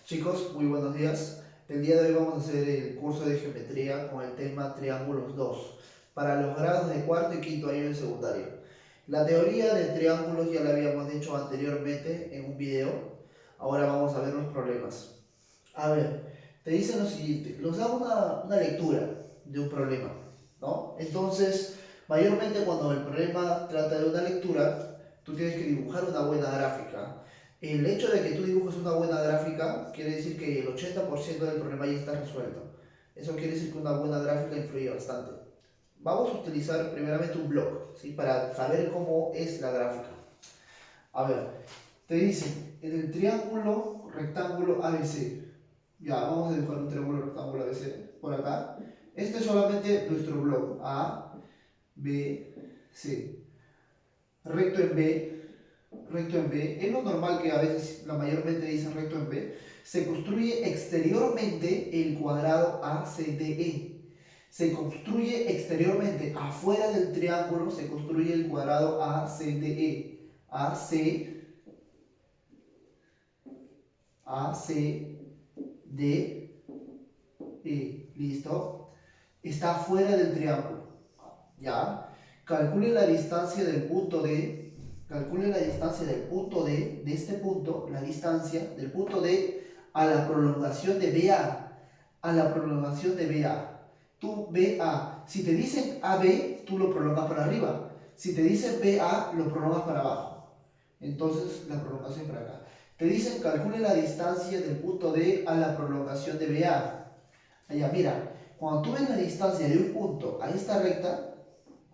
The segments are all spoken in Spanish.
Chicos, muy buenos días. El día de hoy vamos a hacer el curso de geometría con el tema triángulos 2 para los grados de cuarto y quinto año de secundaria. La teoría de triángulos ya la habíamos hecho anteriormente en un video. Ahora vamos a ver los problemas. A ver, te dicen lo siguiente, nos da una lectura de un problema, ¿no? Entonces, mayormente cuando el problema trata de una lectura, tú tienes que dibujar una buena gráfica. El hecho de que tú dibujes una buena gráfica quiere decir que el 80% del problema ya está resuelto. Eso quiere decir que una buena gráfica influye bastante. Vamos a utilizar primeramente un blog, ¿sí? Para saber cómo es la gráfica. A ver, te dicen, en el triángulo rectángulo ABC, ya, vamos a dibujar un triángulo rectángulo ABC por acá. Este es solamente nuestro blog, A, B, C. Recto en B, recto en B, es lo normal que a veces la mayormente dicen recto en B, se construye exteriormente el cuadrado ACDE. Se construye exteriormente, afuera del triángulo se construye el cuadrado ACDE. AC, ACDE, ¿listo? Está fuera del triángulo, ¿ya? Calcule la distancia del punto D, calcule la distancia del punto D, de este punto, la distancia del punto D a la prolongación de BA, a la prolongación de BA. Tú BA, si te dicen AB, tú lo prolongas para arriba. Si te dicen BA, lo prolongas para abajo. Entonces, la prolongación para acá. Te dicen calcule la distancia del punto D a la prolongación de BA. Allá, mira, cuando tú ves la distancia de un punto a esta recta,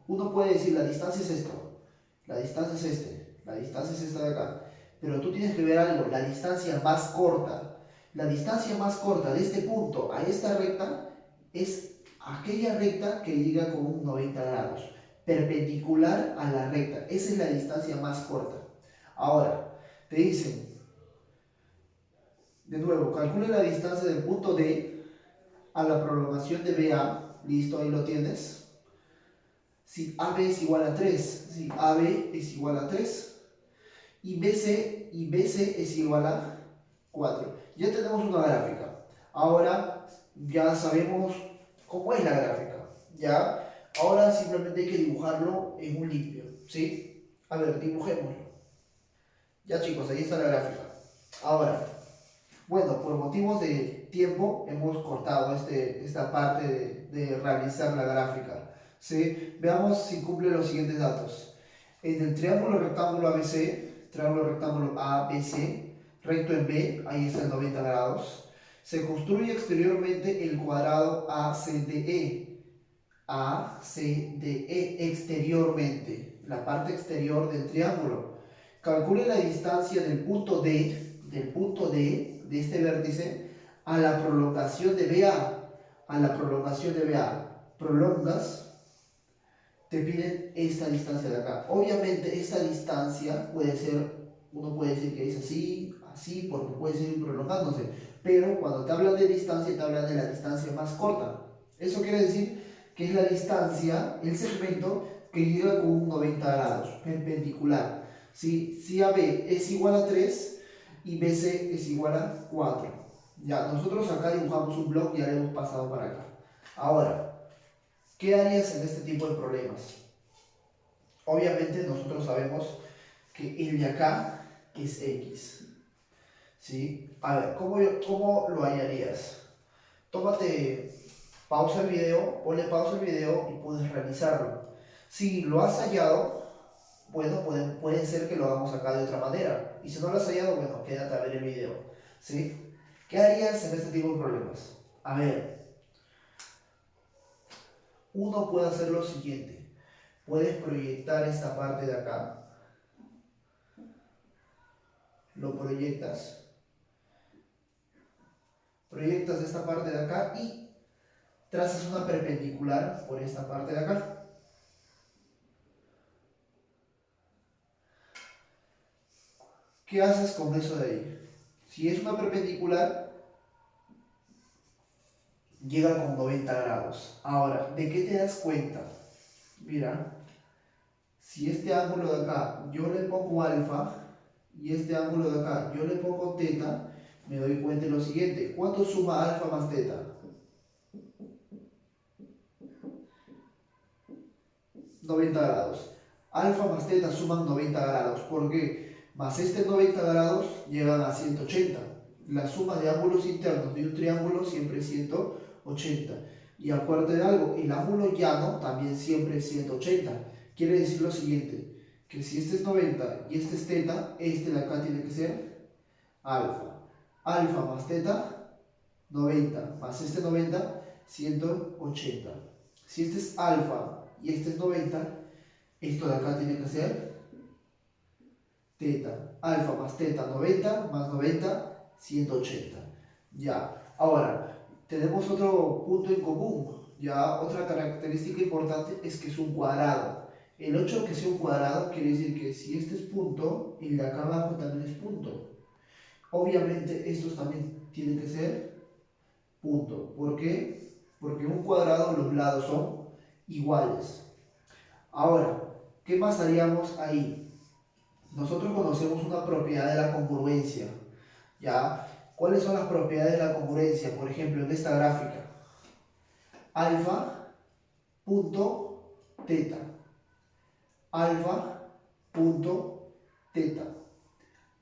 uno puede decir la distancia es esto, la distancia es la distancia es esta de acá. Pero tú tienes que ver algo, la distancia más corta. La distancia más corta de este punto a esta recta es aquella recta que llega con un 90 grados, perpendicular a la recta. Esa es la distancia más corta. Ahora, te dicen, de nuevo, calcule la distancia del punto D a la prolongación de BA. Listo, ahí lo tienes. Si AB es igual a 3, si AB es igual a 3 y BC es igual a 4. Ya tenemos una gráfica. Ahora ya sabemos cómo es la gráfica. ¿Ya? Ahora simplemente hay que dibujarlo en un limpio. ¿Sí? A ver, dibujémoslo. Ya chicos, ahí está la gráfica. Ahora, bueno, por motivos de tiempo hemos cortado esta parte de realizar la gráfica. ¿Sí? Veamos si cumple los siguientes datos. En el triángulo rectángulo ABC, triángulo rectángulo ABC, recto en B, ahí está el 90 grados, se construye exteriormente el cuadrado ACDE. ACDE exteriormente, la parte exterior del triángulo. Calcule la distancia del punto D de este vértice a la prolongación de BA, a la prolongación de BA. Prolongas, te piden esta distancia de acá. Obviamente esta distancia puede ser, uno puede decir que es así, así, porque puede seguir prolongándose. Pero cuando te hablan de distancia, te hablan de la distancia más corta. Eso quiere decir que es la distancia, el segmento que llega con un 90 grados, perpendicular. Si AB es igual a 3 y BC es igual a 4. Ya, nosotros acá dibujamos un bloque y ya le hemos pasado para acá. Ahora, ¿qué harías en este tipo de problemas? Obviamente nosotros sabemos que el de acá es X. ¿Sí? A ver, ¿cómo lo hallarías? Tómate pausa el video, ponle pausa el video y puedes realizarlo. Si lo has hallado, bueno, puede ser que lo hagamos acá de otra manera. Y si no lo has hallado, bueno, quédate a ver el video. ¿Sí? ¿Qué harías en este tipo de problemas? A ver, uno puede hacer lo siguiente. Puedes proyectar esta parte de acá. Lo proyectas. Proyectas esta parte de acá y trazas una perpendicular por esta parte de acá. ¿Qué haces con eso de ahí? Si es una perpendicular, llega con 90 grados. Ahora, ¿de qué te das cuenta? Mira, si este ángulo de acá yo le pongo alfa y este ángulo de acá yo le pongo teta, me doy cuenta de lo siguiente. ¿Cuánto suma alfa más teta? 90 grados. Alfa más teta suman 90 grados. ¿Por qué? Más este 90 grados llegan a 180. La suma de ángulos internos de un triángulo siempre es 180. Y acuérdate de algo, el ángulo llano también siempre es 180. Quiere decir lo siguiente, que si este es 90 y este es teta, este de acá tiene que ser alfa. Alfa más teta, 90, más este 90, 180. Si este es alfa y este es 90, esto de acá tiene que ser teta. Alfa más teta, 90, más 90, 180. Ya, ahora, tenemos otro punto en común. Ya, otra característica importante es que es un cuadrado. El hecho de que sea un cuadrado quiere decir que si este es punto, el de acá abajo también es punto. Obviamente estos también tienen que ser punto. ¿Por qué? Porque en un cuadrado los lados son iguales. Ahora, ¿qué más haríamos ahí? Nosotros conocemos una propiedad de la congruencia. ¿Ya? ¿Cuáles son las propiedades de la congruencia? Por ejemplo, en esta gráfica. Alfa punto teta. Alfa punto teta.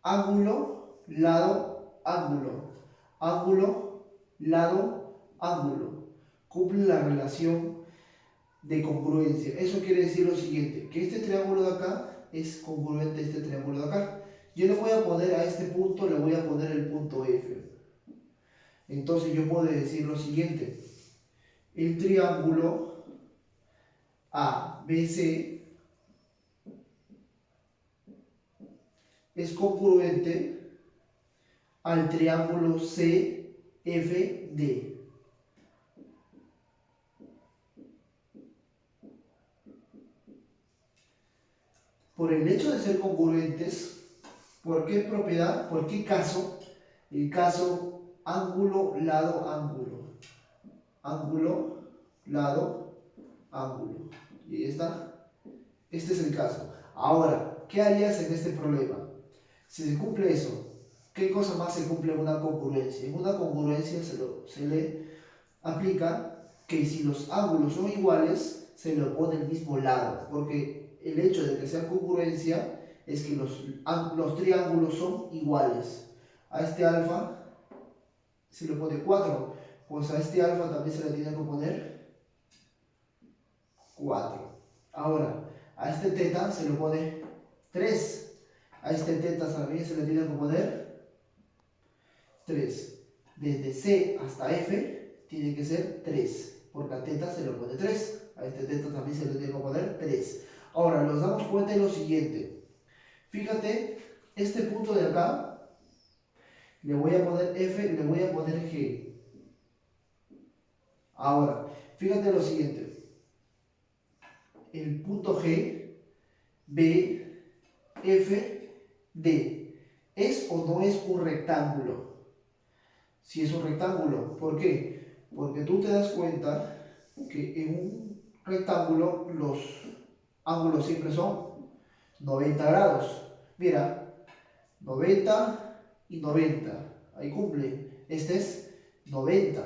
Ángulo, lado, ángulo. Ángulo, lado, ángulo. Cumple la relación de congruencia. Eso quiere decir lo siguiente, que este triángulo de acá es congruente a este triángulo de acá. Yo le voy a poner a este punto, le voy a poner el punto F. Entonces yo puedo decir lo siguiente, el triángulo ABC es congruente al triángulo CFD. Por el hecho de ser congruentes, ¿por qué propiedad? ¿Por qué caso? El caso ángulo, lado, ángulo. Ángulo, lado, ángulo. Y ahí está. Este es el caso. Ahora, ¿qué harías en este problema? Si se cumple eso, ¿qué cosa más se cumple en una congruencia? En una congruencia se le aplica que si los ángulos son iguales, se le opone el mismo lado. Porque el hecho de que sea congruencia es que los triángulos son iguales. A este alfa se le pone 4, pues a este alfa también se le tiene que poner 4. Ahora, a este teta se le pone 3. A este teta también se le tiene que poner 3. Desde C hasta F tiene que ser 3, porque a teta se le pone 3. A este teta también se le tiene que poner 3. Ahora, nos damos cuenta de lo siguiente. Fíjate, este punto de acá, le voy a poner F, le voy a poner G. Ahora, fíjate lo siguiente. El punto G, B, F, D. ¿Es o no es un rectángulo? Si es un rectángulo. ¿Por qué? Porque tú te das cuenta que en un rectángulo los ángulos siempre son 90 grados. Mira, 90 y 90. Ahí cumple. Este es 90.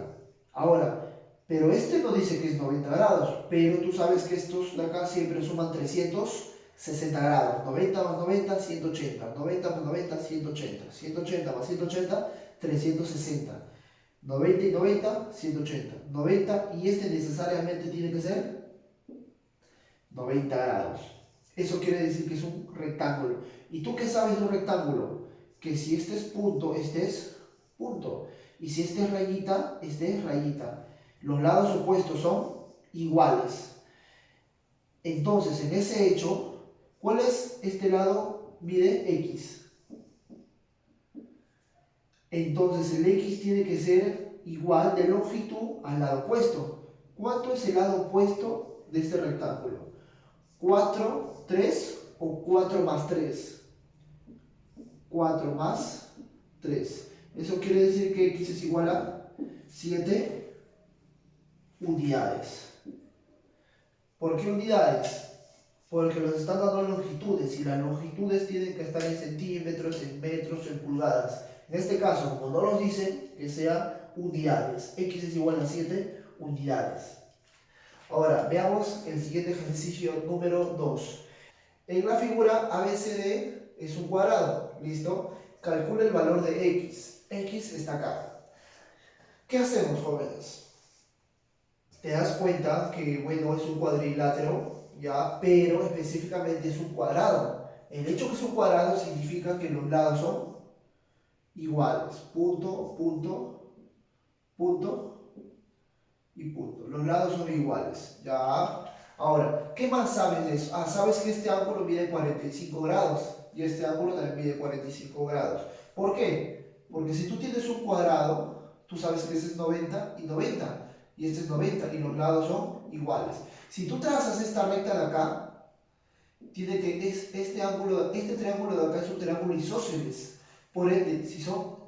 Ahora, pero este no dice que es 90 grados, pero tú sabes que estos de acá siempre suman 360 grados. 90 más 90, 180. 90 más 90, 180. 180 más 180, 360. 90 y 90, 180. 90 y este necesariamente tiene que ser 90 grados. Eso quiere decir que es un rectángulo. ¿Y tú qué sabes de un rectángulo? Que si este es punto, este es punto. Y si este es rayita, este es rayita. Los lados opuestos son iguales. Entonces, en ese hecho, ¿cuál es este lado? Mide X. Entonces, el X tiene que ser igual de longitud al lado opuesto. ¿Cuánto es el lado opuesto de este rectángulo? 4, 3 o 4 más 3. 4 más 3. Eso quiere decir que X es igual a 7 unidades. ¿Por qué unidades? Porque nos están dando longitudes y las longitudes tienen que estar en centímetros, en metros, en pulgadas. En este caso, como no nos dicen, que sea unidades. X es igual a 7 unidades. Ahora, veamos el siguiente ejercicio número 2. En la figura ABCD es un cuadrado, ¿listo? Calcula el valor de X. X está acá. ¿Qué hacemos, jóvenes? Te das cuenta que, bueno, es un cuadrilátero, ¿ya? Pero específicamente es un cuadrado. El hecho que es un cuadrado significa que los lados son iguales. Punto, punto, punto y punto. Los lados son iguales, ¿ya? Ahora, ¿qué más sabes de eso? Ah, sabes que este ángulo mide 45 grados y este ángulo también mide 45 grados. ¿Por qué? Porque si tú tienes un cuadrado, tú sabes que este es 90 y 90 y este es 90 y los lados son iguales. Si tú trazas esta recta de acá, tiene que este triángulo de acá es un triángulo isósceles. Por ende,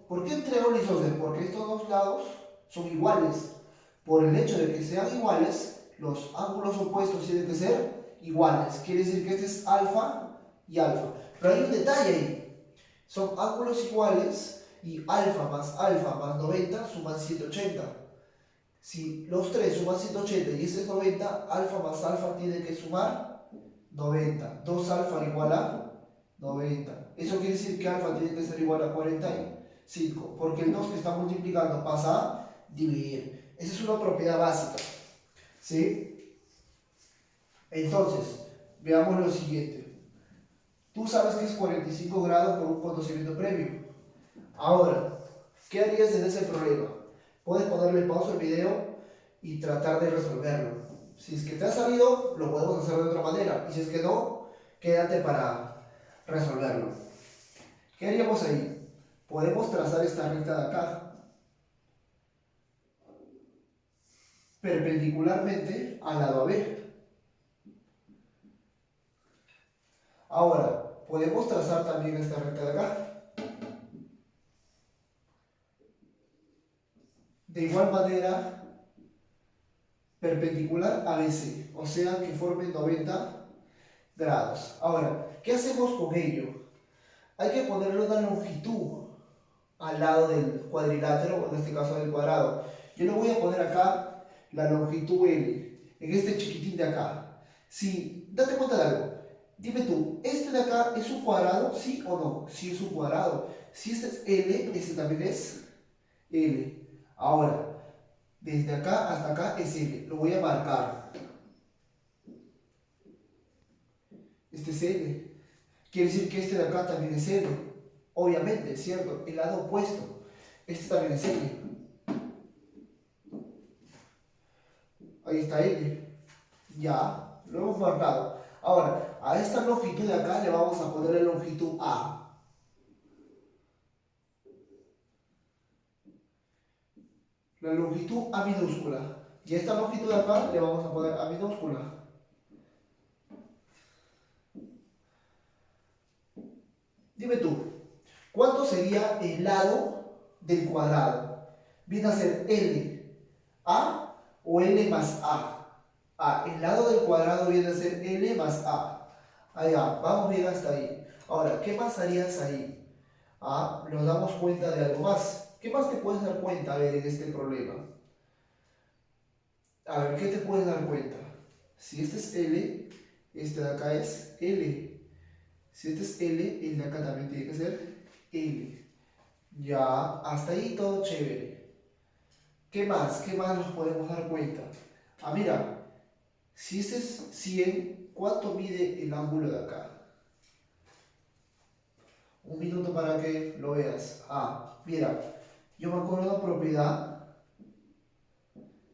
¿por qué un triángulo isósceles? Porque estos dos lados son iguales. Por el hecho de que sean iguales, los ángulos opuestos tienen que ser iguales. Quiere decir que este es alfa y alfa. Pero hay un detalle ahí. Son ángulos iguales y alfa más 90 suman 180. Si los tres suman 180 y este es 90, alfa más alfa tiene que sumar 90. 2 alfa igual a 90. Eso quiere decir que alfa tiene que ser igual a 45, porque el 2 que está multiplicando pasa a dividir. Esa es una propiedad básica, ¿sí? Entonces, veamos lo siguiente. Tú sabes que es 45 grados por un conocimiento previo. Ahora, ¿qué harías en ese problema? Puedes ponerle pausa al video y tratar de resolverlo. Si es que te ha salido, lo podemos hacer de otra manera. Y si es que no, quédate para resolverlo. ¿Qué haríamos ahí? Podemos trazar esta recta de acá perpendicularmente al lado B. Ahora, podemos trazar también esta recta de acá. De igual manera, perpendicular a BC, o sea que formen 90 grados. Ahora, ¿qué hacemos con ello? Hay que ponerle una longitud al lado del cuadrilátero, o en este caso del cuadrado. Yo le voy a poner acá la longitud L, en este chiquitín de acá. Si, date cuenta de algo. Dime tú, ¿este de acá es un cuadrado? ¿Sí o no? Sí es un cuadrado. Si este es L, este también es L. Ahora, desde acá hasta acá es L. Lo voy a marcar. Este es L. Quiere decir que este de acá también es L. Obviamente, ¿cierto? El lado opuesto. Este también es L. Ahí está L. Ya, lo hemos marcado. Ahora, a esta longitud de acá le vamos a poner la longitud A. La longitud A minúscula. Y a esta longitud de acá le vamos a poner A minúscula. Dime tú, ¿cuánto sería el lado del cuadrado? ¿Viene a ser L, A o L más A? El lado del cuadrado viene a ser L más A. Allá, vamos bien hasta ahí. Ahora, ¿qué más harías ahí? Nos damos cuenta de algo más. ¿Qué más te puedes dar cuenta, a ver, en este problema? A ver, ¿qué te puedes dar cuenta? Si este es L, este de acá es L. Si este es L, el de acá también tiene que ser L. Ya, hasta ahí todo chévere. ¿Qué más? ¿Qué más nos podemos dar cuenta? Mira, si este es 100, ¿cuánto mide el ángulo de acá? Un minuto para que lo veas. Mira, yo me acuerdo de una propiedad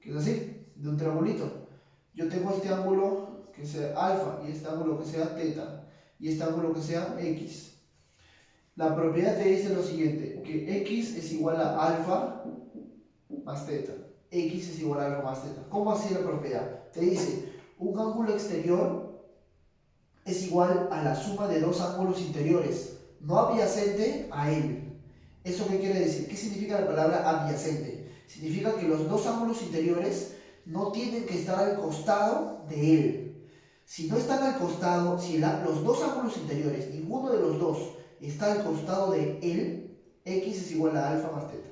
que es así, de un triangulito. Yo tengo este ángulo que sea alfa y este ángulo que sea teta y este ángulo que sea x. La propiedad te dice lo siguiente, que x es igual a alfa más teta. X es igual a alfa más teta. ¿Cómo así la propiedad? Te dice, un ángulo exterior es igual a la suma de dos ángulos interiores, no adyacente a él. ¿Eso qué quiere decir? ¿Qué significa la palabra adyacente? Significa que los dos ángulos interiores no tienen que estar al costado de él. Si no están al costado, si los dos ángulos interiores, ninguno de los dos está al costado de él, X es igual a alfa más teta.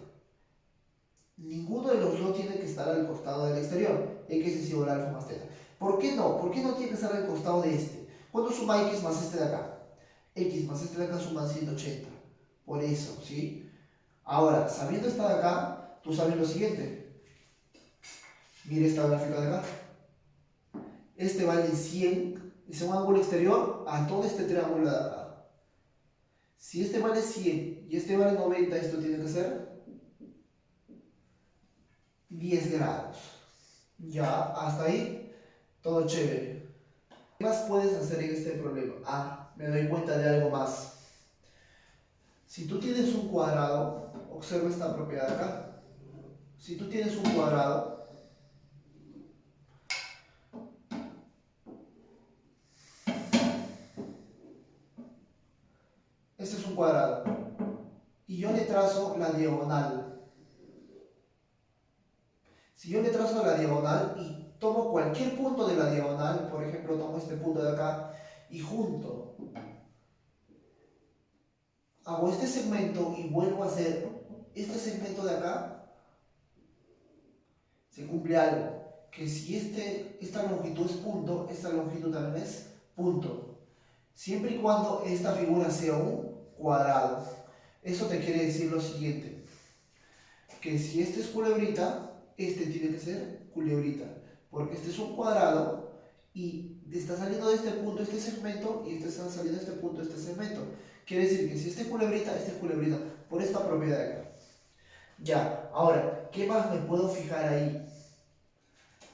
Ninguno de los dos tiene que estar al costado del exterior. X es igual a alfa más teta. ¿Por qué no? ¿Por qué no tiene que estar al costado de este? ¿Cuánto suma X más este de acá? X más este de acá suman 180. Por eso, ¿sí? Ahora, sabiendo esta de acá, tú sabes lo siguiente. Mire esta gráfica de acá. Este vale 100, es un ángulo exterior a todo este triángulo de acá. Si este vale 100 y este vale 90, esto tiene que ser 10 grados. Ya, hasta ahí, todo chévere. ¿Qué más puedes hacer en este problema? Ah, me doy cuenta de algo más. Si tú tienes un cuadrado, observa esta propiedad acá. Si tú tienes un cuadrado, este es un cuadrado, y yo le trazo la diagonal. Si yo le trazo la diagonal y tomo cualquier punto de la diagonal, por ejemplo, tomo este punto de acá y junto, hago este segmento y vuelvo a hacer este segmento de acá, se cumple algo, que si esta longitud es punto, esta longitud también es punto, siempre y cuando esta figura sea un cuadrado. Eso te quiere decir lo siguiente, que si este es culebrita, este tiene que ser culebrita, porque este es un cuadrado y está saliendo de este punto este segmento y este está saliendo de este punto este segmento. Quiere decir que si este es culebrita, por esta propiedad de acá. Ya, ahora, ¿qué más me puedo fijar ahí?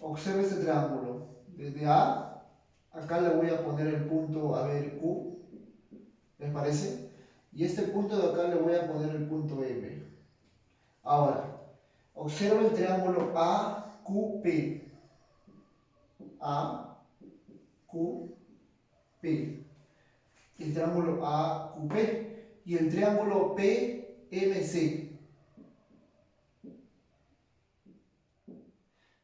Observa este triángulo. Desde A, acá le voy a poner el punto, a ver, Q, ¿les parece? Y este punto de acá le voy a poner el punto M. Ahora, observa el triángulo AQP. AQP. El triángulo AQP y el triángulo PMC.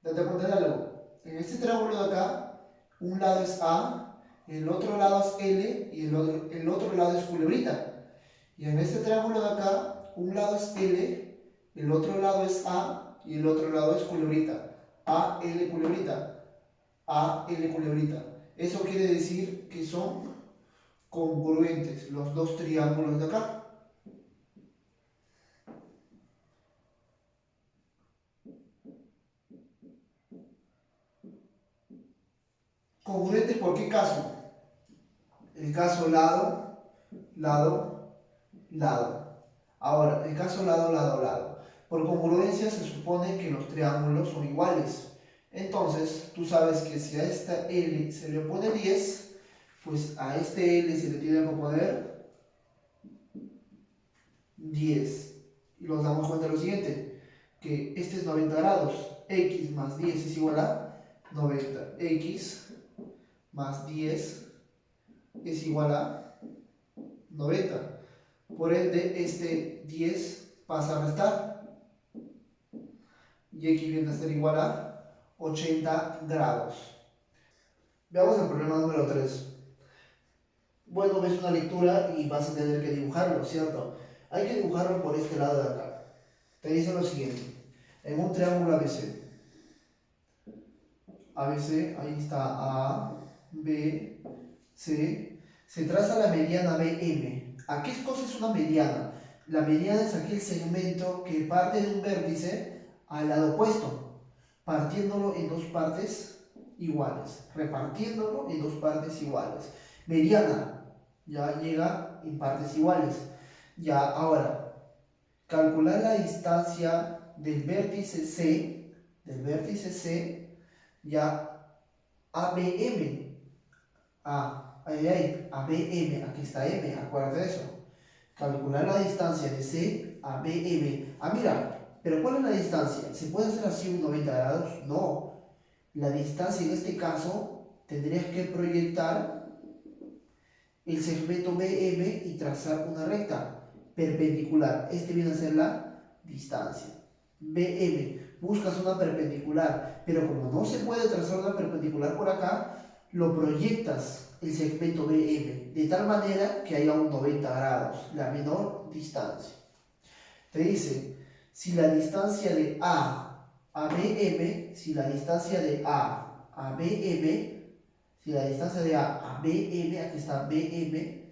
Date cuenta de algo. En este triángulo de acá, un lado es A, el otro lado es L y el otro lado es culebrita. Y en este triángulo de acá, un lado es L, el otro lado es A y el otro lado es culebrita. A, L, culebrita. A, L, culebrita. Eso quiere decir que son congruentes los dos triángulos de acá. ¿Congruentes por qué caso? El caso lado, lado, lado. Ahora, el caso lado, lado, lado. Por congruencia se supone que los triángulos son iguales. Entonces, tú sabes que si a esta L se le pone 10, pues a este L se le tiene que poner 10. Y nos damos cuenta de lo siguiente, que este es 90 grados. X más 10 es igual a 90. X más 10 es igual a 90. Por ende, este 10 pasa a restar. Y X viene a ser igual a 80 grados. Veamos el problema número 3. Bueno, ves una lectura y vas a tener que dibujarlo, ¿cierto? Hay que dibujarlo por este lado de acá. Te dice lo siguiente. En un triángulo ABC. ABC, ahí está A, B, C. Se traza la mediana BM. ¿A qué cosa es una mediana? La mediana es aquel segmento que parte de un vértice al lado opuesto, partiéndolo en dos partes iguales, repartiéndolo en dos partes iguales. Mediana, ya llega en partes iguales. Ya, ahora, calcular la distancia del vértice C, ya ABM, ABM, aquí está M, acuérdate de eso. Calcular la distancia de C a BM. Ah, mira, pero ¿cuál es la distancia? ¿Se puede hacer así un 90 grados? No. La distancia en este caso tendrías que proyectar el segmento BM y trazar una recta perpendicular. Este viene a ser la distancia. BM, buscas una perpendicular, pero como no se puede trazar una perpendicular por acá, lo proyectas el segmento BM de tal manera que haya un 90 grados, la menor distancia. Te dice, si la distancia de A BM, si la distancia de A BM, si la distancia de A BM, aquí está BM,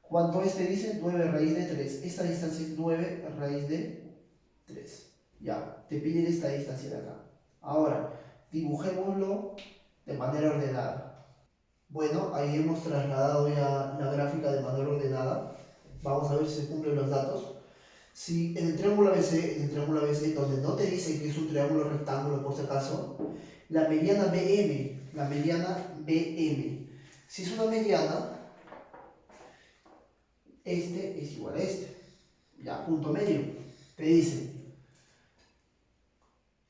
¿cuánto es? Te dice 9 raíz de 3. Esta distancia es 9 raíz de 3. Ya, te piden esta distancia de acá. Ahora, dibujémoslo de manera ordenada. Bueno, ahí hemos trasladado ya la gráfica de manera ordenada. Vamos a ver si se cumplen los datos. Si en el triángulo ABC, donde no te dice que es un triángulo rectángulo por si acaso, la mediana BM, si es una mediana, este es igual a este. Ya, punto medio. Te dice,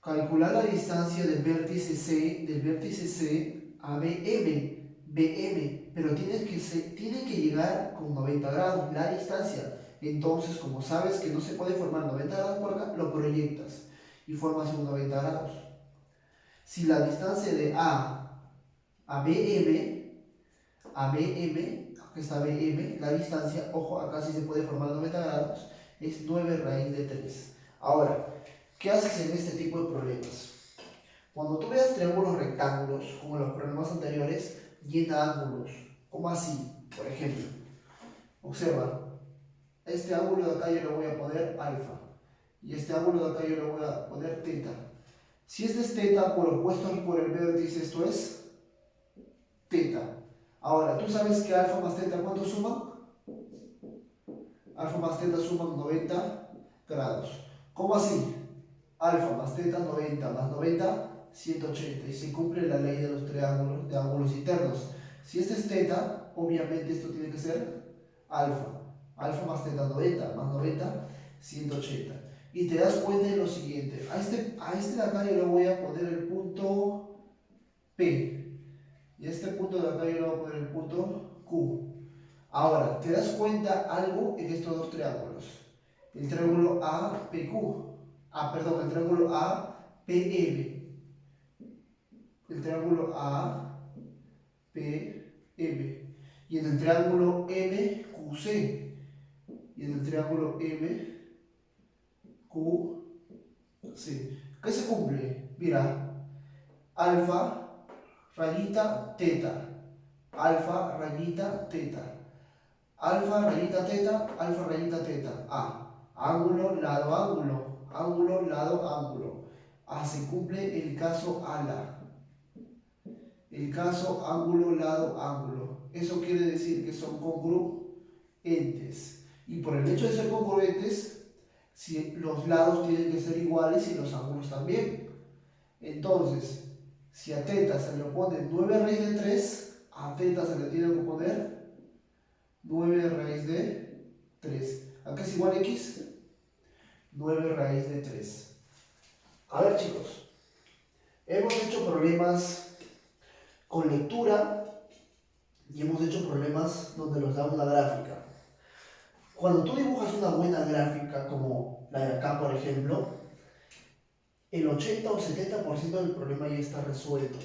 calcular la distancia del vértice C a BM, pero tiene que llegar con 90 grados la distancia. Entonces, como sabes que no se puede formar 90 grados por acá, lo proyectas y formas un 90 grados. Si la distancia de a BM, aquí está BM, la distancia, ojo, acá sí se puede formar 90 grados, es 9 raíz de 3. Ahora, ¿qué haces en este tipo de problemas? Cuando tú veas triángulos rectángulos, como los problemas anteriores, llena ángulos. ¿Cómo así? Por ejemplo, observa, este ángulo de acá yo le voy a poner alfa, y este ángulo de acá yo le voy a poner teta. Si este es teta, por opuesto por el vértice, esto es teta. Ahora, ¿tú sabes que alfa más teta cuánto suman? Alfa más teta suman 90 grados. ¿Cómo así? Alfa más teta, 90 más 90, 180. Y se cumple la ley de los triángulos, de ángulos internos. Si este es teta, obviamente esto tiene que ser alfa. Alfa más teta, 90 más 90, 180. Y te das cuenta de lo siguiente. A este de acá yo le voy a poner el punto P. Y a este punto de acá yo le voy a poner el punto Q. Ahora, ¿te das cuenta algo en estos dos triángulos? El triángulo APQ. El triángulo APM. El triángulo APM. Y en el triángulo MQC. Y en el triángulo MQC. ¿Qué se cumple? Mira, alfa, rayita, teta. Alfa, rayita, teta. Alfa, rayita, teta, alfa, rayita, teta. Ángulo, lado, ángulo. Ángulo, lado, ángulo. Se cumple el caso ala. El caso ángulo, lado, ángulo. Eso quiere decir que son congruentes. Y por el hecho de ser congruentes, si los lados tienen que ser iguales y los ángulos también. Entonces, si a teta se le pone 9 raíz de 3, a teta se le tiene que poner 9 raíz de 3. ¿A qué es igual x? 9 raíz de 3. A ver, chicos, hemos hecho problemas con lectura y hemos hecho problemas donde nos da una gráfica. Cuando tú dibujas una buena gráfica, como la de acá, por ejemplo, el 80 o 70% del problema ya está resuelto,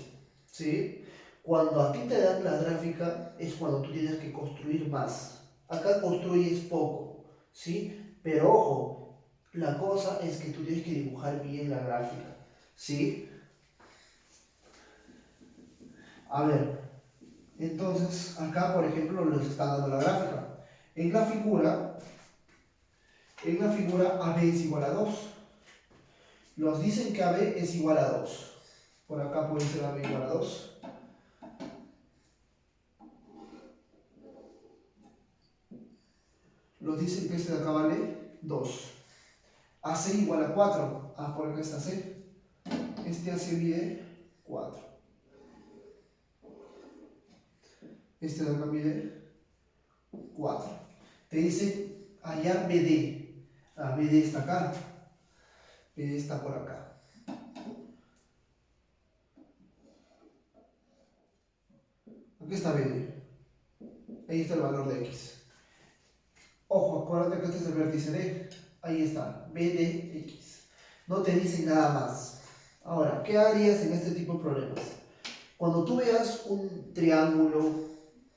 ¿sí? Cuando a ti te dan la gráfica es cuando tú tienes que construir más. Acá construyes poco, ¿sí? Pero ojo, la cosa es que tú tienes que dibujar bien la gráfica, ¿sí? A ver, entonces acá por ejemplo les está dando la gráfica. En la figura AB es igual a 2. Nos dicen que AB es igual a 2. Por acá puede ser AB igual a 2. Nos dicen que este de acá vale 2. AC igual a 4. Por acá está C. Este AC mide 4. Este de acá mide 4. Te dice hallar BD. BD está acá. BD está por acá. Aquí está BD. Ahí está el valor de X. Ojo, acuérdate que este es el vértice D. Ahí está, BDX. No te dice nada más. Ahora, ¿qué harías en este tipo de problemas? Cuando tú veas un triángulo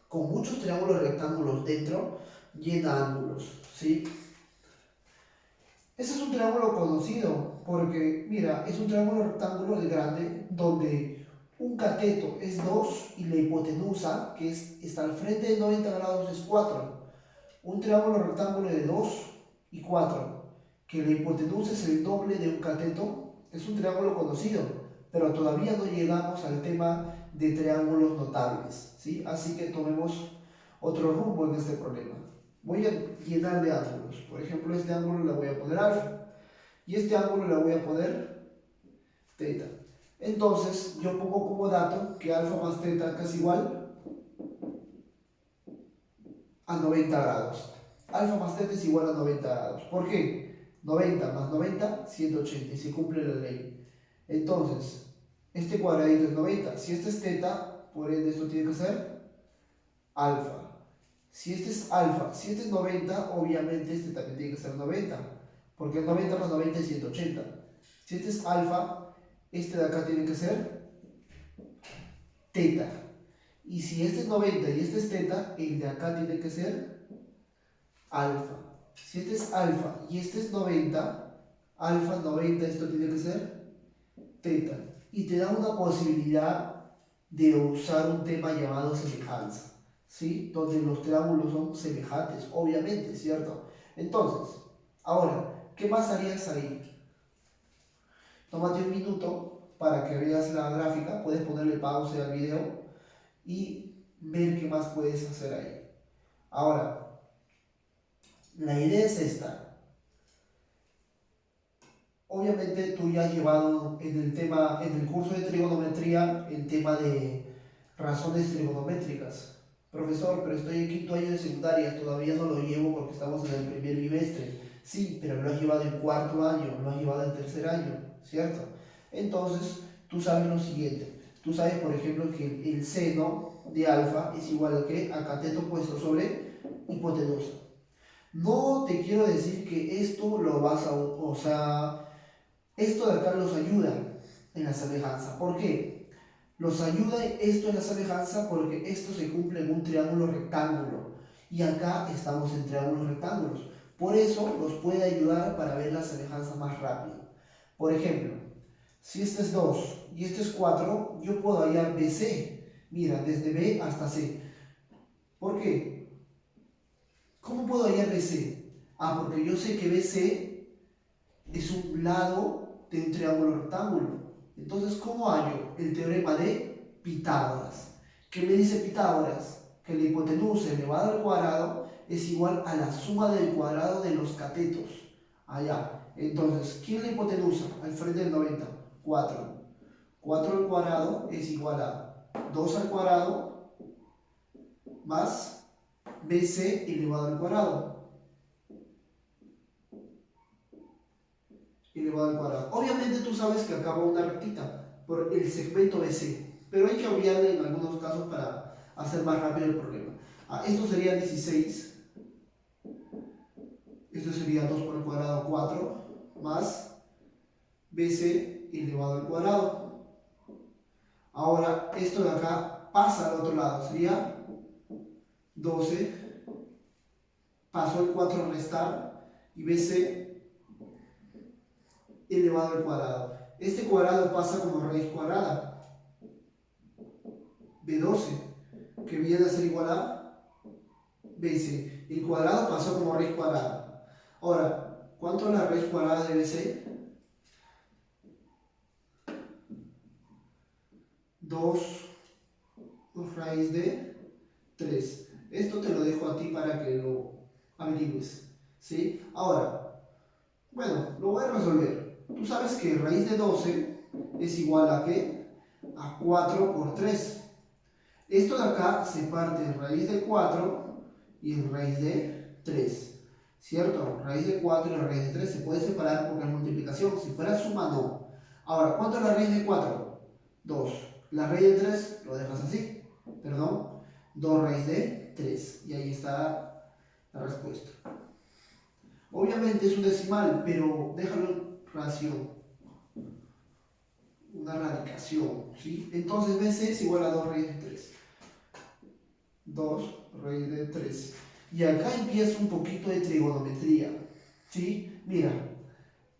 con muchos triángulos rectángulos dentro, llena ángulos, ¿sí? Este es un triángulo conocido porque, mira, es un triángulo rectángulo de grande donde un cateto es 2 y la hipotenusa, que está al frente de 90 grados, es 4. Un triángulo rectángulo de 2 y 4, que la hipotenusa es el doble de un cateto, es un triángulo conocido, pero todavía no llegamos al tema de triángulos notables, ¿sí? Así que tomemos otro rumbo en este problema. Voy a llenar de ángulos. Por ejemplo, este ángulo le voy a poner alfa y este ángulo le voy a poner teta. Entonces, yo pongo como dato que alfa más teta es igual a 90 grados. Alfa más teta es igual a 90 grados. ¿Por qué? 90 más 90, 180 y se cumple la ley. Entonces, este cuadradito es 90. Si este es teta, por ende esto tiene que ser alfa. Si este es alfa, si este es 90, obviamente este también tiene que ser 90. Porque 90 más 90 es 180. Si este es alfa, este de acá tiene que ser teta. Y si este es 90 y este es teta, el de acá tiene que ser alfa. Si este es alfa y este es 90, alfa 90, esto tiene que ser teta. Y te da una posibilidad de usar un tema llamado semejanza, ¿sí? Donde los triángulos son semejantes, obviamente, ¿cierto? Entonces, ahora, ¿qué más harías ahí? Tómate un minuto para que veas la gráfica, puedes ponerle pausa al video y ver qué más puedes hacer ahí. Ahora, la idea es esta. Obviamente tú ya has llevado en el tema, en el curso de trigonometría, el tema de razones trigonométricas. Profesor, pero estoy en quinto año de secundaria, todavía no lo llevo porque estamos en el primer bimestre. Sí, pero lo has llevado en cuarto año, lo has llevado en tercer año, ¿cierto? Entonces, tú sabes lo siguiente. Tú sabes, por ejemplo, que el seno de alfa es igual a ¿qué? A cateto puesto sobre hipotenusa. No te quiero decir que esto lo vas a, o sea, esto de acá los ayuda en la semejanza. ¿Por qué? Los ayuda esto en la semejanza porque esto se cumple en un triángulo rectángulo. Y acá estamos en triángulos rectángulos. Por eso los puede ayudar para ver la semejanza más rápido. Por ejemplo, si este es 2 y este es 4, yo puedo hallar BC. Mira, desde B hasta C. ¿Por qué? ¿Cómo puedo hallar BC? Ah, porque yo sé que BC es un lado de un triángulo rectángulo. Entonces, ¿cómo hallo el teorema de Pitágoras? ¿Qué me dice Pitágoras? Que la hipotenusa elevada al cuadrado es igual a la suma del cuadrado de los catetos. Allá. Entonces, ¿quién es la hipotenusa? Al frente del 90. 4. 4 al cuadrado es igual a 2 al cuadrado más BC elevado al cuadrado. Elevado al cuadrado. Obviamente tú sabes que acaba una rectita por el segmento BC, pero hay que obviarle en algunos casos para hacer más rápido el problema. Esto sería 16, esto sería 2 por el cuadrado 4, más BC elevado al cuadrado. Ahora esto de acá pasa al otro lado, sería 12, paso el 4 a restar y BC elevado al cuadrado. Este cuadrado pasa como raíz cuadrada de 12, que viene a ser igual a BC. El cuadrado pasó como raíz cuadrada. Ahora, ¿cuánto es la raíz cuadrada de BC? 2 raíz de 3. Esto te lo dejo a ti para que lo averigües, ¿sí? Ahora, bueno, lo voy a resolver. Tú sabes que raíz de 12 es igual a ¿qué? A 4 por 3. Esto de acá se parte en raíz de 4 y en raíz de 3. ¿Cierto? Raíz de 4 y la raíz de 3 se puede separar porque es multiplicación. Si fuera suma, no. Ahora, ¿cuánto es la raíz de 4? 2. La raíz de 3 lo dejas así. Perdón. 2 raíz de 3. Y ahí está la respuesta. Obviamente es un decimal, pero déjalo en ración. Una radicación. ¿Sí? Entonces BC es igual a 2 raíz de 3. 2 raíz de 3. Y acá empieza un poquito de trigonometría. ¿Sí? Mira,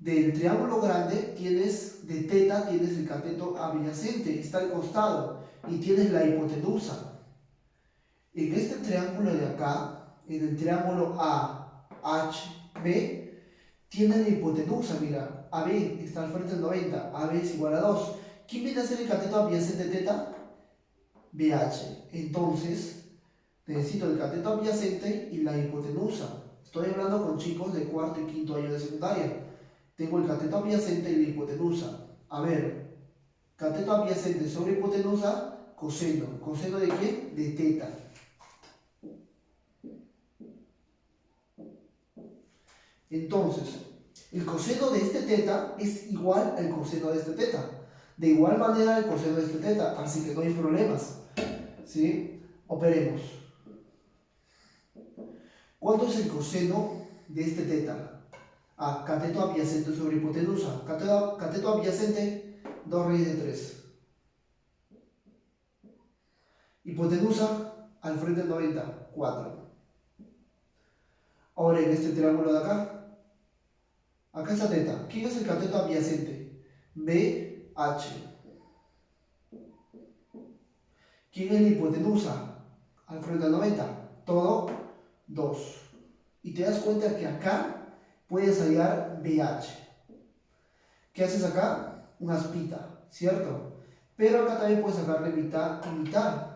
Del triángulo grande tienes, de teta, tienes el cateto adyacente, está al costado, y tienes la hipotenusa. En este triángulo de acá, en el triángulo AHB, tiene la hipotenusa, mira, AB está al frente del 90, AB es igual a 2. ¿Quién viene a ser el cateto adyacente teta? BH. Entonces, necesito el cateto adyacente y la hipotenusa. Estoy hablando con chicos de cuarto y quinto año de secundaria. Tengo el cateto adyacente y la hipotenusa. A ver, cateto adyacente sobre hipotenusa, coseno. ¿Coseno de qué? De teta. Entonces, el coseno de este teta es igual al coseno de este teta. De igual manera el coseno de este teta, así que no hay problemas. ¿Sí? Operemos. ¿Cuánto es el coseno de este teta? Cateto adyacente sobre hipotenusa. Cateto adyacente, 2 raíz de 3. Hipotenusa, al frente del 90, 4. Ahora en este triángulo de acá está teta. ¿Quién es el cateto adyacente? BH. ¿Quién es la hipotenusa? Al frente del 90, todo 2. Y te das cuenta que acá puedes hallar BH. ¿Qué haces acá? Una aspita, ¿cierto? Pero acá también puedes sacarle mitad y mitad.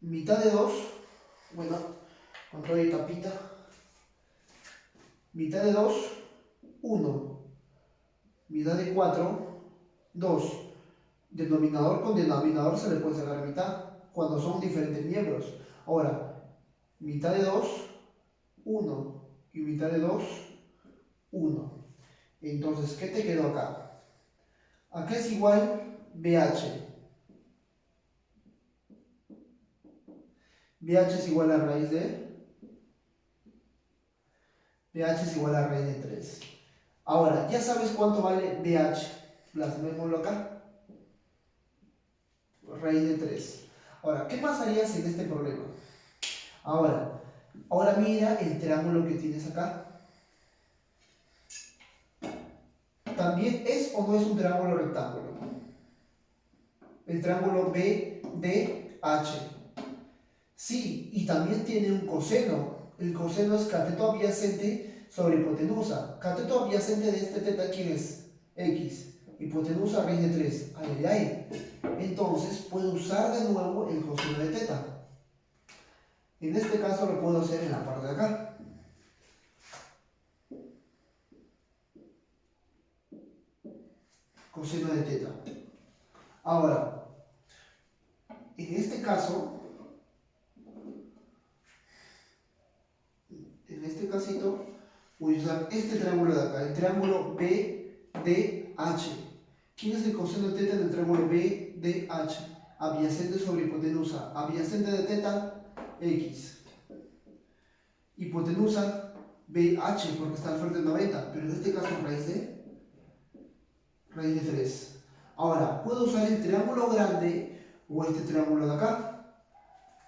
Mitad de 2, bueno, cuando hay tapita, mitad de 2, 1. Mitad de 4, 2. Denominador con denominador se le puede sacar mitad cuando son diferentes miembros. Ahora, mitad de 2, 1. Y mitad de 2, 1. Entonces, ¿qué te quedó acá? Acá es igual BH. BH es igual a raíz de... BH es igual a raíz de 3. Ahora, ya sabes cuánto vale BH. Plasmémoslo acá. Raíz de 3. Ahora, ¿qué más harías en este problema? Ahora mira el triángulo que tienes acá. ¿También es o no es un triángulo rectángulo? El triángulo BDH. Sí, y también tiene un coseno. El coseno es cateto adyacente sobre hipotenusa. Cateto adyacente de este teta, ¿quién es? X. Hipotenusa raíz de 3. Ay, ay, ay. Entonces puedo usar de nuevo el coseno de teta. En este caso lo puedo hacer en la parte de acá. Coseno de teta. Ahora, en este casito, voy a usar este triángulo de acá, el triángulo BDH. ¿Quién es el coseno de teta del triángulo BDH? Adyacente sobre hipotenusa. Adyacente de teta, X. Hipotenusa, BH, porque está al frente del 90, pero en este caso raíz de 3. Ahora, puedo usar el triángulo grande o este triángulo de acá.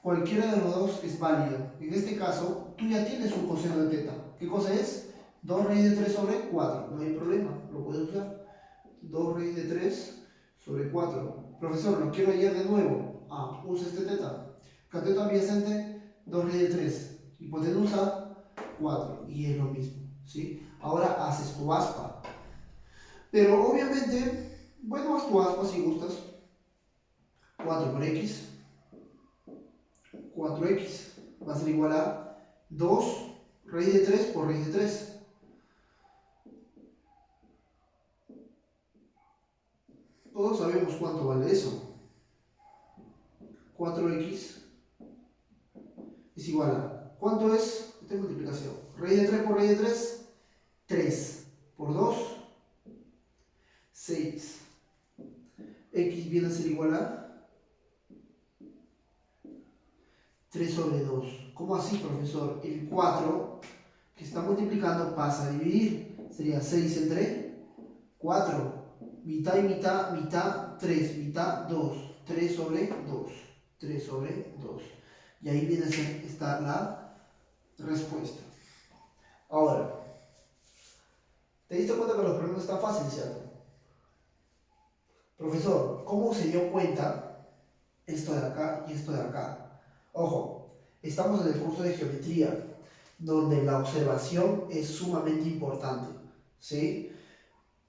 Cualquiera de los dos es válido. En este caso, tú ya tienes un coseno de teta. ¿Qué cosa es? 2 raíz de 3 sobre 4. No hay problema, lo puedes usar. 2 raíz de 3 sobre 4. Profesor, lo quiero hallar de nuevo. Usa este teta. Cateto adyacente, 2 raíz de 3. Hipotenusa, 4. Y es lo mismo, ¿sí? Ahora haces tu aspa. Pero obviamente, bueno, haz tu aspa si gustas. 4 por x. 4x va a ser igual a 2 raíz de 3 por raíz de 3. Todos sabemos cuánto vale eso. 4x es igual a... ¿Cuánto es? Esta multiplicación. Raíz de 3 por raíz de 3, 3 por 2, 6. X viene a ser igual a 3 sobre 2. ¿Cómo así, profesor? El 4 que está multiplicando pasa a dividir. Sería 6 entre 4. Mitad y mitad, mitad, 3. Mitad, 2. 3 sobre 2. 3 sobre 2. Y ahí viene a ser, está la respuesta. Ahora, ¿te diste cuenta que los problemas están fáciles, cierto? Profesor, ¿cómo se dio cuenta esto de acá y esto de acá? Ojo, estamos en el curso de geometría, donde la observación es sumamente importante, ¿sí?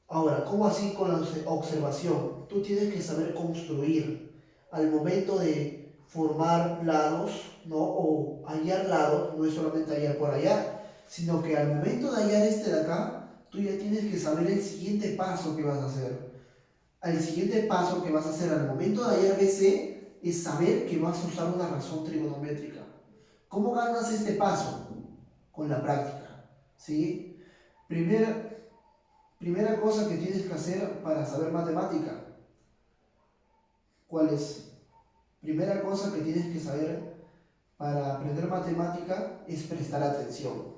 Ahora, ¿cómo así con la observación? Tú tienes que saber construir al momento de formar lados, ¿no? O hallar lados, no es solamente hallar por hallar, sino que al momento de hallar este de acá, tú ya tienes que saber el siguiente paso que vas a hacer. El siguiente paso que vas a hacer al momento de hallar BC es saber que vas a usar una razón trigonométrica. ¿Cómo ganas este paso? Con la práctica, ¿sí? Primera, primera cosa que tienes que hacer para saber matemática. ¿Cuál es? Primera cosa que tienes que saber para aprender matemática es prestar atención.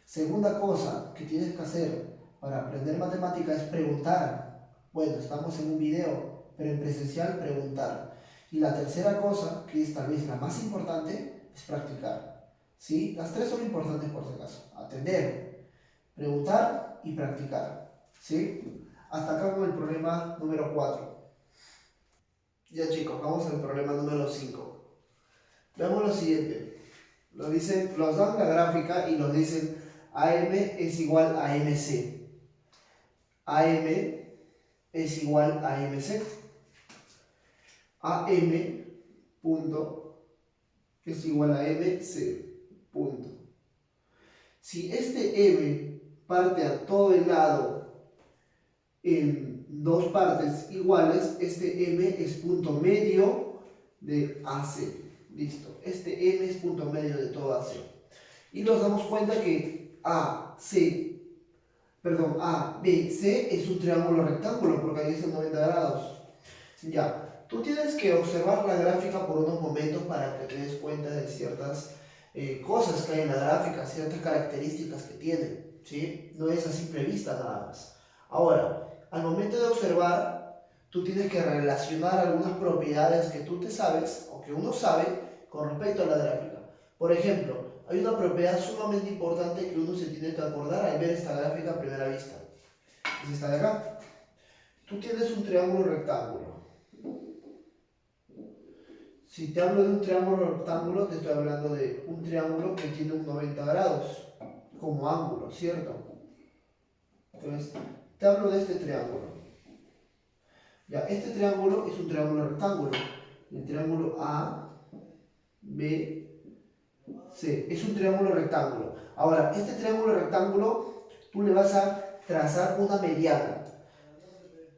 Segunda cosa que tienes que hacer para aprender matemática es preguntar. Bueno, estamos en un video, pero en presencial preguntar. Y la tercera cosa, que es tal vez la más importante, es practicar. ¿Sí? Las tres son importantes por si acaso. Atender, preguntar y practicar. ¿Sí? Hasta acá con el problema número 4. Ya chicos, vamos al problema número 5. Veamos lo siguiente. Los dan la gráfica y nos dicen AM es igual a MC. AM es igual a MC. AM punto es igual a MC punto. Si este M parte a todo el lado en dos partes iguales, este M es punto medio de AC. Listo. Este M es punto medio de todo AC. Y nos damos cuenta que ABC es un triángulo rectángulo porque ahí es en 90 grados. Ya, tú tienes que observar la gráfica por unos momentos para que te des cuenta de ciertas cosas que hay en la gráfica, ciertas características que tiene, ¿sí? No es a simple vista nada más. Ahora, al momento de observar, tú tienes que relacionar algunas propiedades que tú te sabes o que uno sabe con respecto a la gráfica. Por ejemplo, hay una propiedad sumamente importante que uno se tiene que acordar al ver esta gráfica a primera vista. Es esta de acá. Tú tienes un triángulo rectángulo. Si te hablo de un triángulo rectángulo, te estoy hablando de un triángulo que tiene un 90 grados como ángulo, ¿cierto? Entonces, te hablo de este triángulo. Ya, este triángulo es un triángulo rectángulo. El triángulo A, B, C. Es un triángulo rectángulo. Ahora, este triángulo rectángulo, tú le vas a trazar una mediana.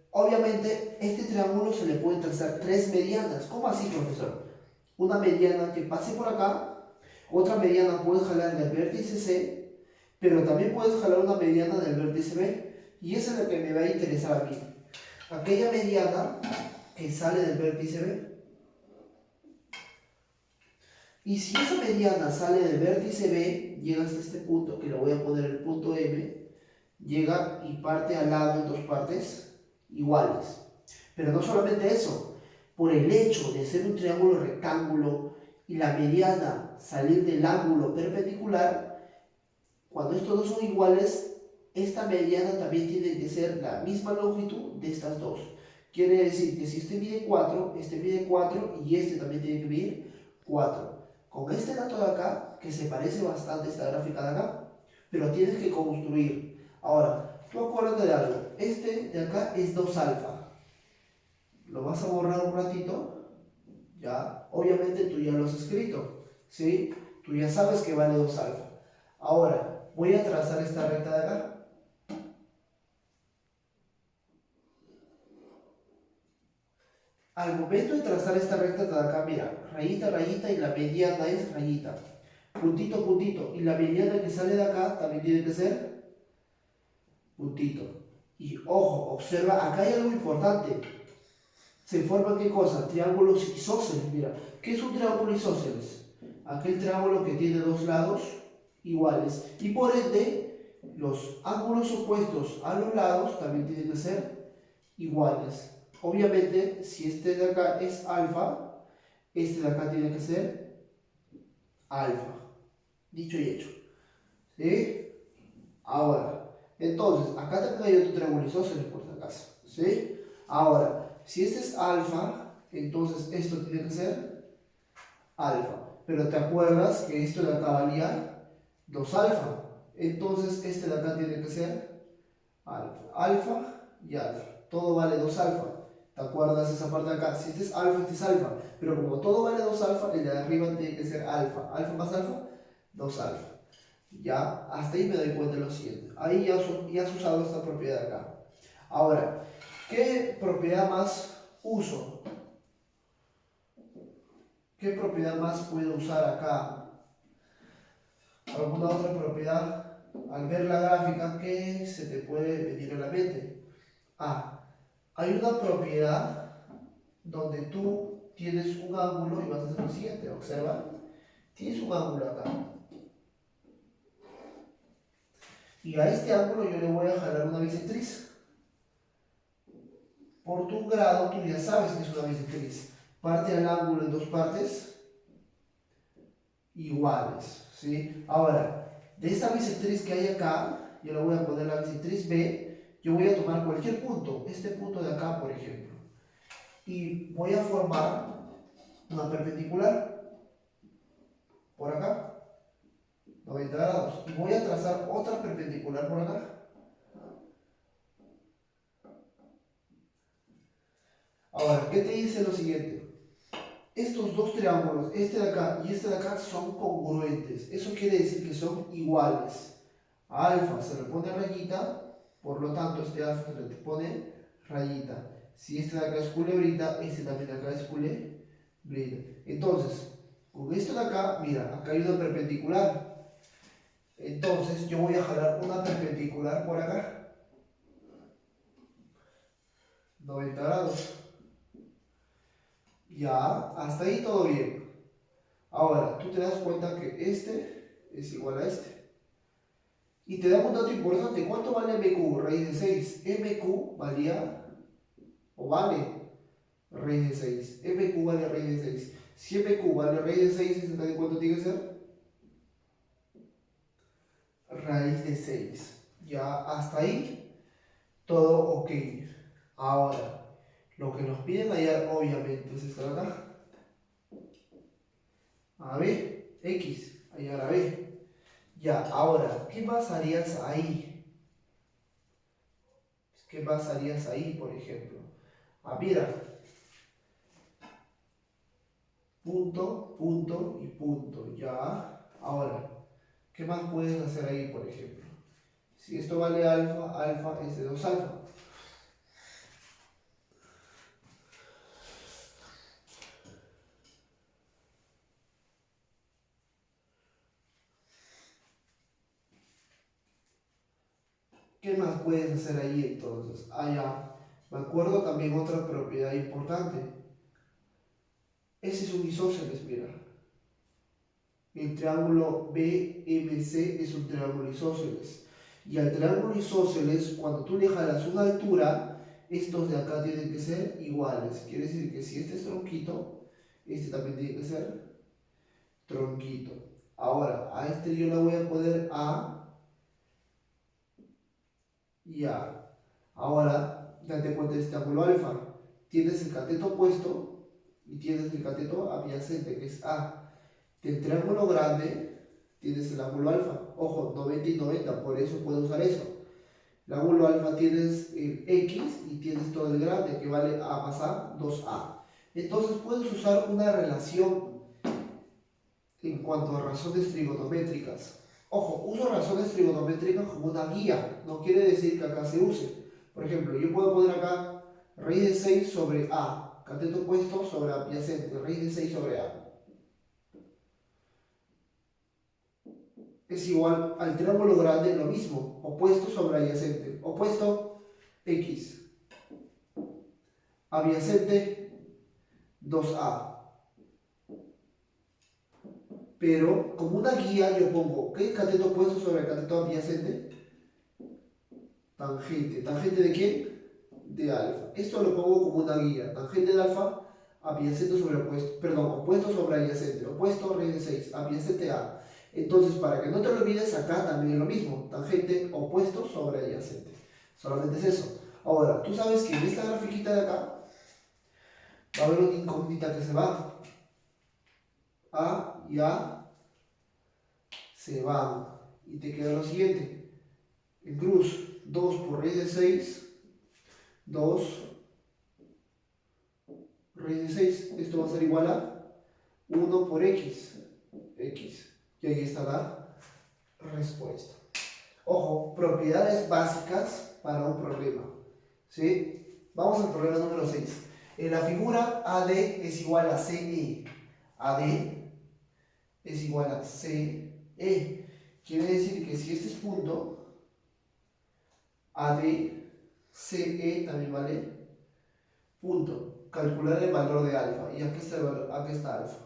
Obviamente, este triángulo se le pueden trazar tres medianas. ¿Cómo así, profesor? Una mediana que pase por acá, otra mediana puedes jalar del vértice C, pero también puedes jalar una mediana del vértice B, y esa es la que me va a interesar a mí. Aquella mediana que sale del vértice B. Y si esa mediana sale del vértice B, llega hasta este punto, que lo voy a poner el punto M, llega y parte al lado en dos partes iguales. Pero no solamente eso, por el hecho de ser un triángulo rectángulo y la mediana salir del ángulo perpendicular, cuando estos dos son iguales, esta mediana también tiene que ser la misma longitud de estas dos. Quiere decir que si este mide 4, este mide 4 y este también tiene que medir 4. Con este dato de acá, que se parece bastante a esta gráfica de acá, pero tienes que construir. Ahora, tú acuérdate de algo, este de acá es 2 alfa. Lo vas a borrar un ratito, ya, obviamente tú ya lo has escrito, ¿sí? Tú ya sabes que vale 2 alfa. Ahora, voy a trazar esta recta de acá. Al momento de trazar esta recta de acá, mira, rayita, rayita y la mediana es rayita. Puntito, puntito. Y la mediana que sale de acá también tiene que ser puntito. Y ojo, observa, acá hay algo importante. Se forman ¿qué cosa? Triángulos isósceles. Mira, ¿qué es un triángulo isósceles? Aquel triángulo que tiene dos lados iguales. Y por ende, los ángulos opuestos a los lados también tienen que ser iguales. Obviamente, si este de acá es alfa, este de acá tiene que ser alfa. Dicho y hecho. ¿Sí? Ahora, entonces, acá también hay otro triángulo isósceles por si acaso. ¿Sí? Ahora, si este es alfa, entonces esto tiene que ser alfa. Pero te acuerdas que esto de acá valía 2 alfa. Entonces, este de acá tiene que ser alfa. Alfa y alfa. Todo vale 2 alfa. ¿Te acuerdas esa parte de acá? Si este es alfa, este es alfa. Pero como todo vale 2 alfa, el de arriba tiene que ser alfa. Alfa más alfa, 2 alfa. Ya, hasta ahí me doy cuenta de lo siguiente. Ahí ya has usado esta propiedad de acá. Ahora, ¿qué propiedad más uso? ¿Qué propiedad más puedo usar acá? ¿Alguna otra propiedad? Al ver la gráfica, ¿qué se te puede venir a la mente? Hay una propiedad donde tú tienes un ángulo y vas a hacer lo siguiente. Observa, tienes un ángulo acá. Y a este ángulo yo le voy a jalar una bisectriz. Por tu grado, tú ya sabes que es una bisectriz. Parte al ángulo en dos partes iguales, ¿sí? Ahora, de esta bisectriz que hay acá, yo le voy a poner la bisectriz B, yo voy a tomar cualquier punto, este punto de acá, por ejemplo, y voy a formar una perpendicular por acá, 90 grados, y voy a trazar otra perpendicular por acá. Ahora, ¿qué te dice lo siguiente? Estos dos triángulos, este de acá y este de acá, son congruentes. Eso quiere decir que son iguales. A alfa se le pone rayita, por lo tanto este alfa se le pone rayita. Si este de acá es culebrita, este también de acá es culebrita. Entonces, con esto de acá, mira, acá hay una perpendicular. Entonces yo voy a jalar una perpendicular por acá, 90 grados. Ya, hasta ahí todo bien. Ahora, tú te das cuenta que este es igual a este. Y te da un dato importante. ¿Cuánto vale MQ? Raíz de 6. MQ valía, o vale, raíz de 6. MQ vale raíz de 6. Si MQ vale raíz de 6, ¿de cuánto tiene que ser? Raíz de 6. Ya, hasta ahí, todo ok. Ahora, lo que nos piden hallar, obviamente, es esta de acá. A, B, X. Hallar a B. Ya, ahora, ¿qué más harías ahí? ¿Qué más harías ahí, por ejemplo? Mira, punto, punto y punto, ya. Ahora, ¿qué más puedes hacer ahí, por ejemplo? Si esto vale alfa, alfa es de 2 alfa. ¿Qué más puedes hacer ahí entonces? Ya. Me acuerdo también otra propiedad importante. Ese es un isósceles, mira. El triángulo BMC es un triángulo isósceles. Y al triángulo isósceles, cuando tú le jalas una altura, estos de acá tienen que ser iguales. Quiere decir que si este es tronquito, este también tiene que ser tronquito. Ahora, a este yo le voy a poner A y A. Ahora, date cuenta de este ángulo alfa. Tienes el cateto opuesto y tienes el cateto adyacente, que es A. Del triángulo grande tienes el ángulo alfa. Ojo, 90 y 90, por eso puedo usar eso. El ángulo alfa tienes el X y tienes todo el grande, que vale A más A, 2A. Entonces puedes usar una relación en cuanto a razones trigonométricas. Ojo, uso razones trigonométricas como una guía, no quiere decir que acá se use. Por ejemplo, yo puedo poner acá raíz de 6 sobre A, cateto opuesto sobre adyacente, raíz de 6 sobre A. Es igual al triángulo grande, lo mismo, opuesto sobre adyacente, opuesto X, adyacente 2A. Pero como una guía yo pongo, ¿qué? Cateto opuesto sobre cateto adyacente, tangente. ¿Tangente de quién? De alfa. Esto lo pongo como una guía, tangente de alfa, adyacente sobre opuesto, perdón, opuesto sobre adyacente, opuesto raíz de 6, adyacente A. Entonces, para que no te lo olvides, acá también es lo mismo. Tangente opuesto sobre adyacente. Solamente es eso. Ahora, tú sabes que en esta grafiquita de acá va a haber una incógnita que se va. A y A se van. Y te queda lo siguiente. En cruz, 2 por raíz de 6. 2 raíz de 6. Esto va a ser igual a 1 por X. X. Y ahí está la respuesta. Ojo, propiedades básicas para un problema. ¿Sí? Vamos al problema número 6. En la figura AD es igual a CE. AD es igual a CE. Quiere decir que si este es punto, AD, CE también vale punto. Calcular el valor de alfa. Y aquí está, aquí está alfa.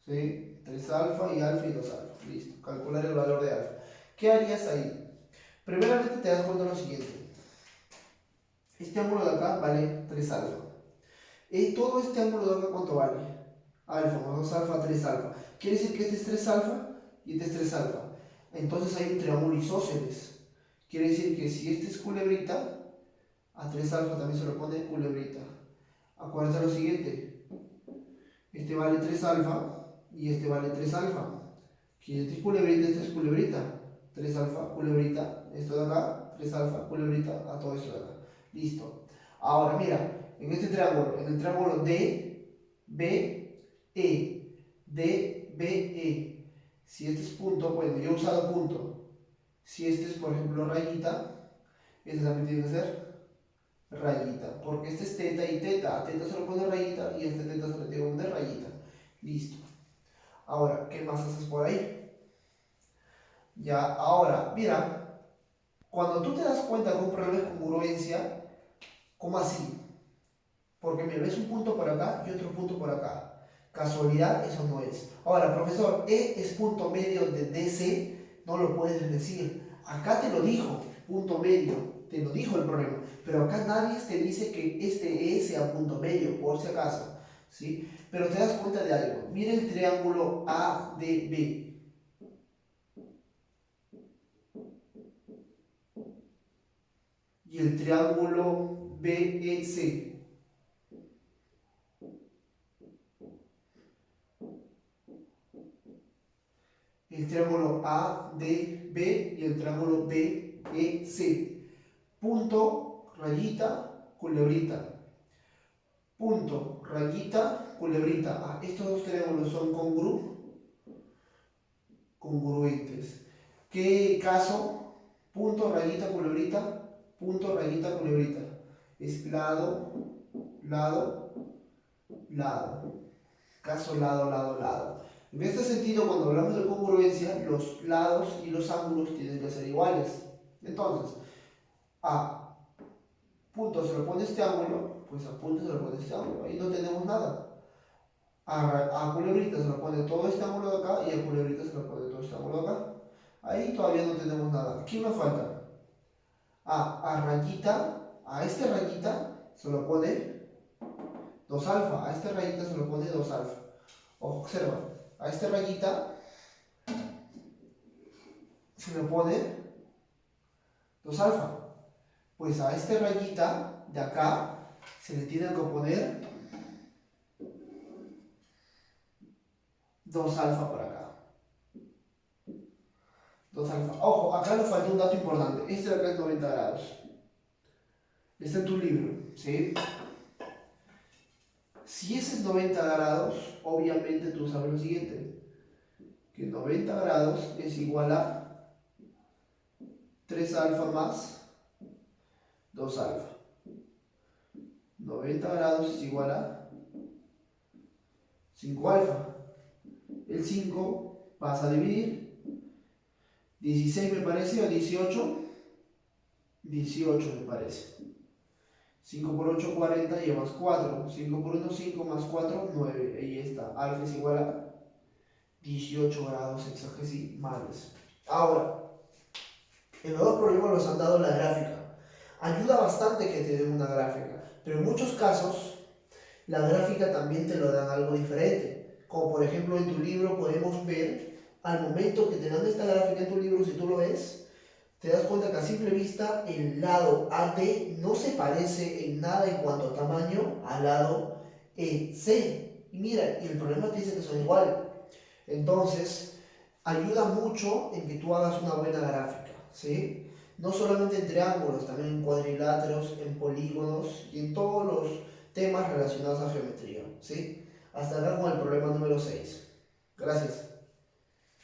¿Sí? 3 alfa y alfa y 2 alfa. Listo. Calcular el valor de alfa. ¿Qué harías ahí? Primeramente te das cuenta de lo siguiente. Este ángulo de acá vale 3 alfa. Y todo este ángulo de acá, ¿cuánto vale? Alfa más 2 alfa, 3 alfa. Quiere decir que este es 3 alfa y este es 3 alfa. Entonces hay un triángulo isósceles. Quiere decir que si este es culebrita, a 3 alfa también se lo pone culebrita. Acuérdate lo siguiente. Este vale 3 alfa y este vale 3 alfa. Que este es culebrita, este es culebrita. 3 alfa, culebrita. Esto de acá, 3 alfa, culebrita, a todo esto de acá. Listo. Ahora mira, en este triángulo, en el triángulo DBE, si este es punto, bueno, yo he usado punto. Si este es, por ejemplo, rayita, este también tiene que ser rayita, porque este es teta y teta. A teta se lo pone rayita y a este teta se le tiene que poner rayita. Listo. Ahora, ¿qué más haces por ahí? Ya, ahora, mira, cuando tú te das cuenta que un problema es congruencia, ¿cómo así? Porque me ves un punto por acá y otro punto por acá. Casualidad, eso no es. Ahora, profesor, E es punto medio de DC, no lo puedes decir. Acá te lo dijo, punto medio, te lo dijo el problema. Pero acá nadie te dice que este E sea punto medio, por si acaso. ¿Sí? Pero te das cuenta de algo. Mira el triángulo ADB. Y el triángulo BEC. El triángulo ADB y el triángulo BEC. Punto, rayita, culebrita. Punto, rayita, culebrita. Ah, estos dos triángulos son congruentes. ¿Qué caso? Punto, rayita, culebrita. Punto, rayita, culebrita. Es lado, lado, lado. Caso lado, lado, lado. En este sentido, cuando hablamos de congruencia, los lados y los ángulos tienen que ser iguales. Entonces, a punto se lo pone este ángulo, pues a punto se lo pone este ángulo. Ahí no tenemos nada. A culebrita se lo pone todo este ángulo de acá y a culebrita se lo pone todo este ángulo de acá. Ahí todavía no tenemos nada. ¿Qué me falta? A rayita, a este rayita se lo pone 2 alfa, a este rayita se lo pone 2 alfa. Observa, a este rayita se le pone 2 alfa. Pues a este rayita de acá se le tiene que poner 2 alfa por acá. 2 alfa. Ojo, acá nos falta un dato importante. Este de acá es 90 grados. Está en tu libro, ¿sí? Si ese es 90 grados, obviamente tú sabes lo siguiente. Que 90 grados es igual a 3 alfa más 2 alfa. 90 grados es igual a 5 alfa. El 5 vas a dividir. 16 me parece o 18. 18 me parece. 5 por 8, 40, llevas 4. 5 por 1, 5 más 4, 9. Ahí está. Alfa es igual a 18 grados hexagesimales. Ahora, en los dos problemas nos han dado la gráfica. Ayuda bastante que te den una gráfica, pero en muchos casos la gráfica también te lo dan algo diferente. Como por ejemplo en tu libro podemos ver al momento que te dan esta gráfica en tu libro, si tú lo ves, te das cuenta que a simple vista el lado AD no se parece en nada en cuanto a tamaño al lado EC. Y mira, y el problema te dice que son igual. Entonces, ayuda mucho en que tú hagas una buena gráfica, ¿sí? No solamente en triángulos, también en cuadriláteros, en polígonos y en todos los temas relacionados a geometría, ¿sí? Hasta acá con el problema número 6. Gracias.